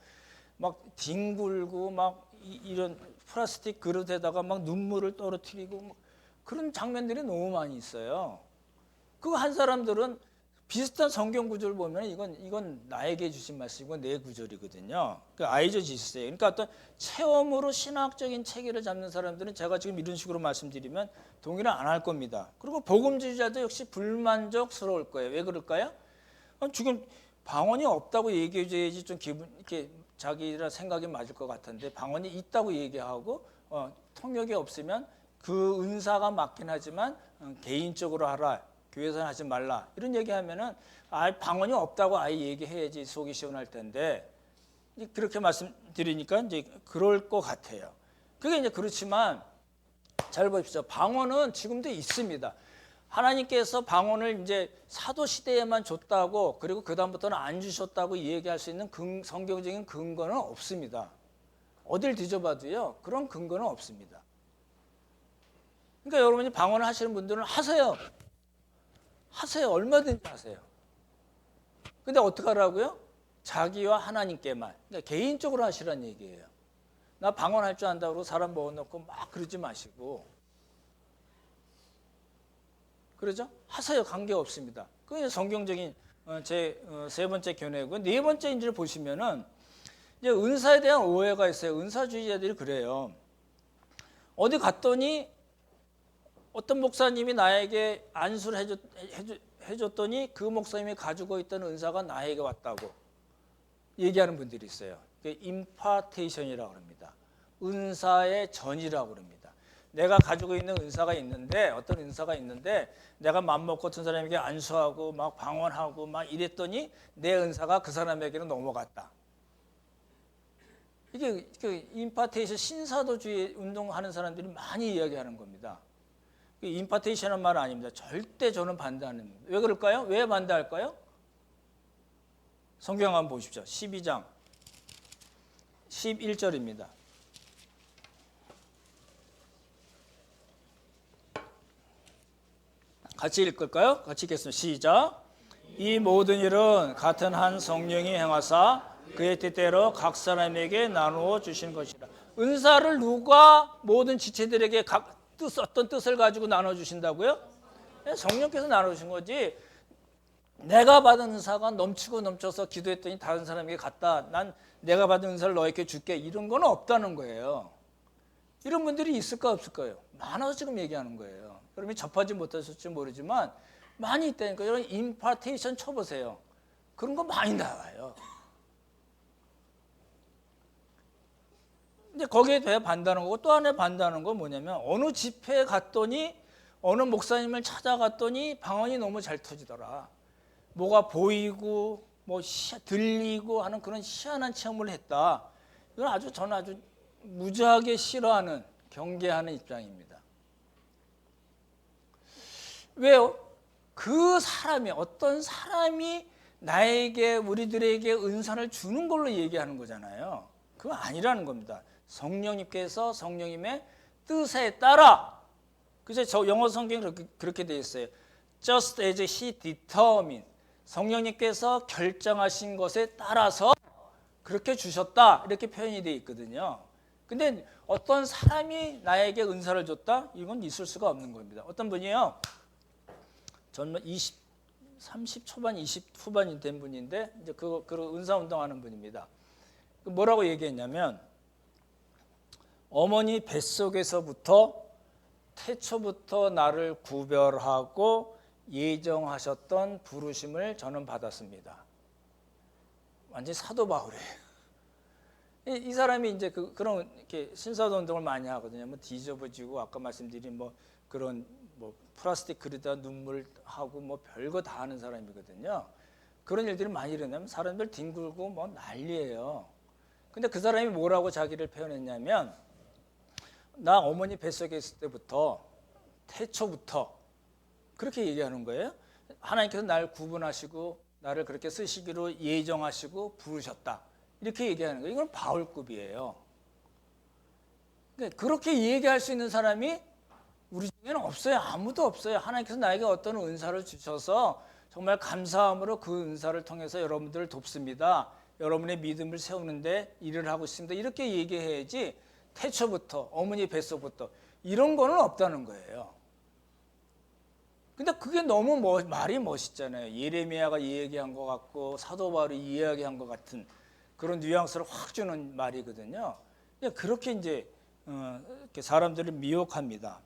막 뒹굴고 막 이런 플라스틱 그릇에다가 막 눈물을 떨어뜨리고 막 그런 장면들이 너무 많이 있어요. 그 한 사람들은 비슷한 성경 구절을 보면 이건 나에게 주신 말씀이고 내 구절이거든요. 그 아이저지스예요. 그러니까 어떤 체험으로 신학적인 체계를 잡는 사람들은 제가 지금 이런 식으로 말씀드리면 동의를 안 할 겁니다. 그리고 복음주의자도 역시 불만족스러울 거예요. 왜 그럴까요? 지금 방언이 없다고 얘기해줘야지 좀 기분 이렇게 자기라 생각이 맞을 것 같은데 방언이 있다고 얘기하고 통역이 없으면 그 은사가 맞긴 하지만 개인적으로 하라. 교회에서는 하지 말라. 이런 얘기하면은 방언이 없다고 아예 얘기해야지 속이 시원할 텐데 그렇게 말씀드리니까 이제 그럴 것 같아요. 그게 이제 그렇지만 잘 보십시오. 방언은 지금도 있습니다. 하나님께서 방언을 이제 사도 시대에만 줬다고 그리고 그 다음부터는 안 주셨다고 얘기할 수 있는 성경적인 근거는 없습니다. 어딜 뒤져봐도요 그런 근거는 없습니다. 그러니까 여러분이 방언을 하시는 분들은 하세요. 얼마든지 하세요. 근데 어떻게 하라고요? 자기와 하나님께만. 그러니까 개인적으로 하시라는 얘기예요. 나 방언할 줄 안다고 사람 모아놓고 막 그러지 마시고. 그러죠? 하세요. 관계없습니다. 그게 성경적인 제 세 번째 견해고 네 번째 인지를 보시면은 이제 은사에 대한 오해가 있어요. 은사주의자들이 그래요. 어디 갔더니 어떤 목사님이 나에게 안수를 해줬더니 그 목사님이 가지고 있던 은사가 나에게 왔다고 얘기하는 분들이 있어요. 그게 임파테이션이라고 합니다. 은사의 전이라고 합니다. 내가 가지고 있는 은사가 있는데 어떤 은사가 있는데 내가 맘먹고 어떤 사람에게 안수하고 막 방언하고 막 이랬더니 내 은사가 그 사람에게는 넘어갔다. 이게 그 임파테이션 신사도주의 운동하는 사람들이 많이 이야기하는 겁니다. 임파테이션은 말 아닙니다. 절대 저는 반대하는 겁니다. 왜 그럴까요? 왜 반대할까요? 성경 한번 보십시오. 12장 11절입니다. 같이 읽을까요? 같이 읽겠습니다. 시작. 이 모든 일은 같은 한 성령이 행하사 그의 뜻대로 각 사람에게 나누어 주신 것이라. 은사를 누가 모든 지체들에게 어떤 뜻을 가지고 나눠주신다고요? 성령께서 나눠주신 거지. 내가 받은 은사가 넘치고 넘쳐서 기도했더니 다른 사람에게 갔다. 난 내가 받은 은사를 너에게 줄게. 이런 건 없다는 거예요. 이런 분들이 있을까 없을까요? 많아서 지금 얘기하는 거예요. 여러분이 접하지 못하실지 모르지만 많이 있다니까. 여러분 임파테이션 쳐보세요. 그런 거 많이 나와요. 근데 거기에 대해 반대하는 거고, 또 하나 반대하는 건 뭐냐면 어느 집회에 갔더니 어느 목사님을 찾아갔더니 방언이 너무 잘 터지더라. 뭐가 보이고 뭐 들리고 하는 그런 희한한 체험을 했다. 이건 저는 아주 무지하게 싫어하는, 경계하는 입장입니다. 왜요? 그 사람이, 어떤 사람이 나에게, 우리들에게 은사를 주는 걸로 얘기하는 거잖아요. 그거 아니라는 겁니다. 성령님께서 성령님의 뜻에 따라, 그래서 저 영어 성경이 그렇게 되어 있어요. Just as he determined. 성령님께서 결정하신 것에 따라서 그렇게 주셨다, 이렇게 표현이 되어 있거든요. 근데 어떤 사람이 나에게 은사를 줬다? 이건 있을 수가 없는 겁니다. 어떤 분이요, 전 30 초반, 20 후반이 된 분인데, 이제 그 은사 운동하는 분입니다. 뭐라고 얘기했냐면, 어머니 뱃속에서부터 태초부터 나를 구별하고 예정하셨던 부르심을 저는 받았습니다. 완전 사도 바울이에요. 이 사람이 이제 그런 이렇게 신사도 운동을 많이 하거든요. 뭐 뒤집어지고, 아까 말씀드린 뭐 그런 뭐 플라스틱 그릇에다 눈물 하고 뭐 별거 다 하는 사람이거든요. 그런 일들이 많이 일어나면 사람들 뒹굴고 뭐 난리예요. 근데 그 사람이 뭐라고 자기를 표현했냐면, 나 어머니 뱃속에 있을 때부터, 태초부터 그렇게 얘기하는 거예요. 하나님께서 나를 구분하시고 나를 그렇게 쓰시기로 예정하시고 부르셨다, 이렇게 얘기하는 거예요. 이건 바울급이에요. 그렇게 얘기할 수 있는 사람이 우리 중에는 없어요. 아무도 없어요. 하나님께서 나에게 어떤 은사를 주셔서 정말 감사함으로 그 은사를 통해서 여러분들을 돕습니다, 여러분의 믿음을 세우는데 일을 하고 있습니다, 이렇게 얘기해야지, 태초부터, 어머니 뱃속부터, 이런 거는 없다는 거예요. 근데 그게 너무 말이 멋있잖아요. 예레미야가 이 얘기한 것 같고 사도 바울이 이 이야기한 것 같은 그런 뉘앙스를 확 주는 말이거든요. 그렇게 이제 이렇게 사람들을 미혹합니다.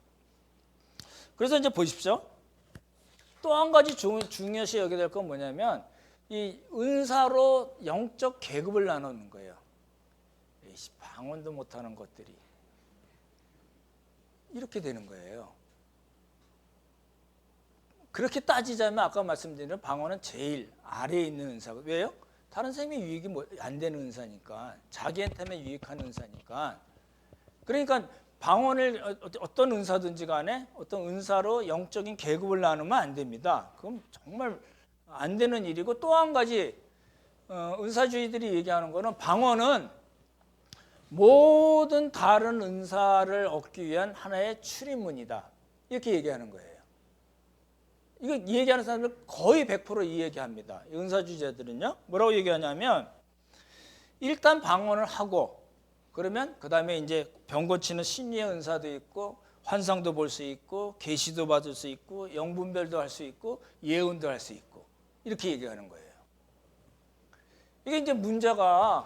그래서 이제 보십시오. 또 한 가지 중요시 여겨야 될 건 뭐냐면, 이 은사로 영적 계급을 나누는 거예요. 방언도 못하는 것들이 이렇게 되는 거예요. 그렇게 따지자면 아까 말씀드린 방언은 제일 아래에 있는 은사고, 왜요? 다른 사람이 유익이 안 되는 은사니까, 자기한테만 유익한 은사니까. 그러니까 방언을 어떤 은사든지 간에 어떤 은사로 영적인 계급을 나누면 안 됩니다. 그건 정말 안 되는 일이고, 또 한 가지 은사주의들이 얘기하는 거는, 방언은 모든 다른 은사를 얻기 위한 하나의 출입문이다, 이렇게 얘기하는 거예요. 이거 얘기하는 사람들 거의 100% 이 얘기합니다. 은사주의자들은요, 뭐라고 얘기하냐면, 일단 방언을 하고, 그러면 그 다음에 이제 병 고치는 심리의 은사도 있고, 환상도 볼 수 있고, 계시도 받을 수 있고, 영분별도 할 수 있고, 예언도 할 수 있고, 이렇게 얘기하는 거예요. 이게 이제 문제가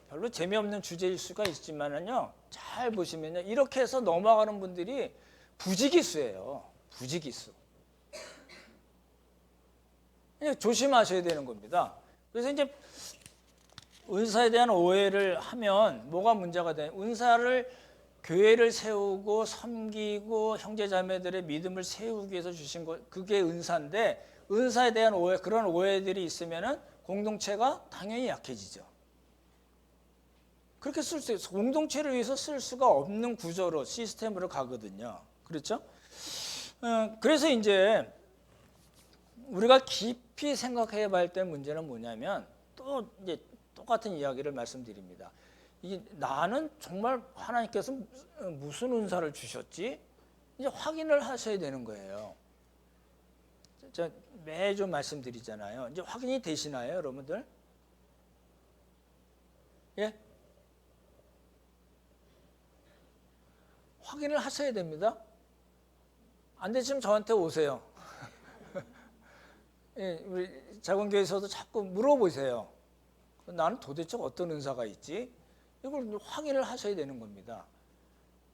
별로 재미없는 주제일 수가 있지만은요, 잘 보시면요, 이렇게 해서 넘어가는 분들이 부지기수예요. 부지기수. 조심하셔야 되는 겁니다. 그래서 이제 은사에 대한 오해를 하면 뭐가 문제가 돼? 은사를, 교회를 세우고 섬기고 형제자매들의 믿음을 세우기 위해서 주신 것, 그게 은사인데, 은사에 대한 오해, 그런 오해들이 있으면은 공동체가 당연히 약해지죠. 그렇게 쓸 수 있어요. 공동체를 위해서 쓸 수가 없는 구조로, 시스템으로 가거든요. 그렇죠? 그래서 이제 우리가 깊이 생각해 봐야 될 문제는 뭐냐면, 또 이제 똑같은 이야기를 말씀드립니다. 이게 나는 정말 하나님께서 무슨 은사를 주셨지? 이제 확인을 하셔야 되는 거예요. 제가 매주 말씀드리잖아요. 이제 확인이 되시나요, 여러분들? 예? 확인을 하셔야 됩니다. 안 되시면 저한테 오세요. 예, 우리 작은 교회에서도 자꾸 물어보세요. 나는 도대체 어떤 은사가 있지? 이걸 확인을 하셔야 되는 겁니다.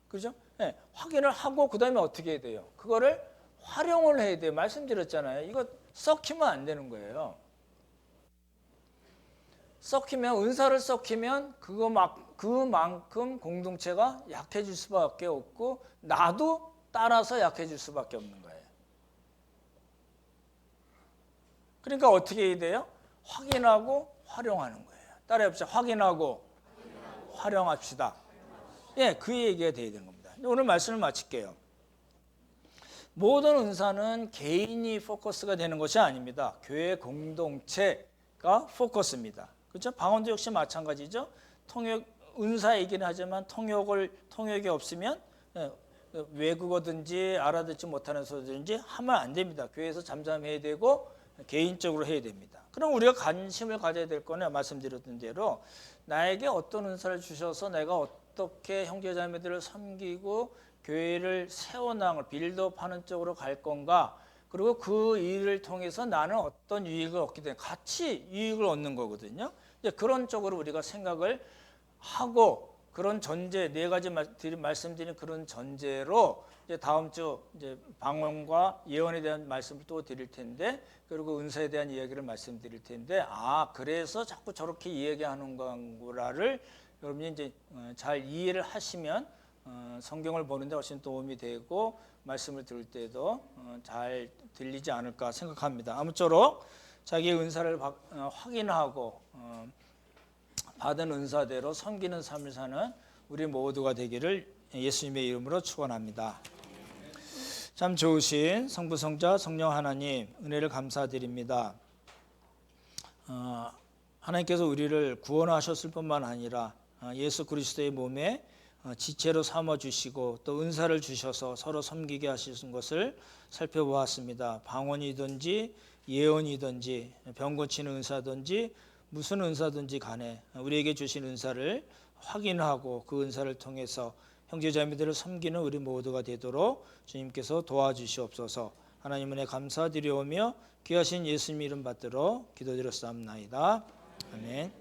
그죠? 예, 확인을 하고 그 다음에 어떻게 해야 돼요? 그거를 활용을 해야 돼요. 말씀드렸잖아요. 이거 썩히면 안 되는 거예요. 썩히면, 은사를 썩히면 그만큼 공동체가 약해질 수밖에 없고 나도 따라서 약해질 수밖에 없는 거예요. 그러니까 어떻게 해야 돼요? 확인하고 활용하는 거예요. 따라해봅시다. 확인하고 활용합시다. 예, 그 얘기가 돼야 되는 겁니다. 오늘 말씀을 마칠게요. 모든 은사는 개인이 포커스가 되는 것이 아닙니다. 교회 공동체가 포커스입니다. 그렇죠? 방언도 역시 마찬가지죠. 은사 얘기는 하지만 통역이 없으면 외국어든지 알아듣지 못하는 소리든지 하면 안 됩니다. 교회에서 잠잠해야 되고 개인적으로 해야 됩니다. 그럼 우리가 관심을 가져야 될 거는 말씀드렸던 대로 나에게 어떤 은사를 주셔서 내가 어떻게 형제자매들을 섬기고 교회를 세워나갈 빌드업하는 쪽으로 갈 건가, 그리고 그 일을 통해서 나는 어떤 유익을 얻게 되는, 같이 유익을 얻는 거거든요. 이제 그런 쪽으로 우리가 생각을 하고, 그런 전제, 네 가지 말씀드린 그런 전제로 이제 다음 주 이제 방언과 예언에 대한 말씀을 또 드릴 텐데, 그리고 은사에 대한 이야기를 말씀드릴 텐데, 그래서 자꾸 저렇게 이야기하는 건구나를 여러분이 이제 잘 이해를 하시면 성경을 보는데 훨씬 도움이 되고 말씀을 들을 때도 잘 들리지 않을까 생각합니다. 아무쪼록 자기의 은사를 확인하고 받은 은사대로 섬기는 삶을 사는 우리 모두가 되기를 예수님의 이름으로 축원합니다. 참 좋으신 성부, 성자, 성령 하나님, 은혜를 감사드립니다. 하나님께서 우리를 구원하셨을 뿐만 아니라 예수 그리스도의 몸에 지체로 삼아주시고 또 은사를 주셔서 서로 섬기게 하시는 것을 살펴보았습니다. 방언이든지 예언이든지 병 고치는 은사든지 무슨 은사든지 간에 우리에게 주신 은사를 확인하고 그 은사를 통해서 형제자매들을 섬기는 우리 모두가 되도록 주님께서 도와주시옵소서. 하나님 은혜 감사드리오며 귀하신 예수님 이름 받들어 기도드렸사옵나이다. 아멘.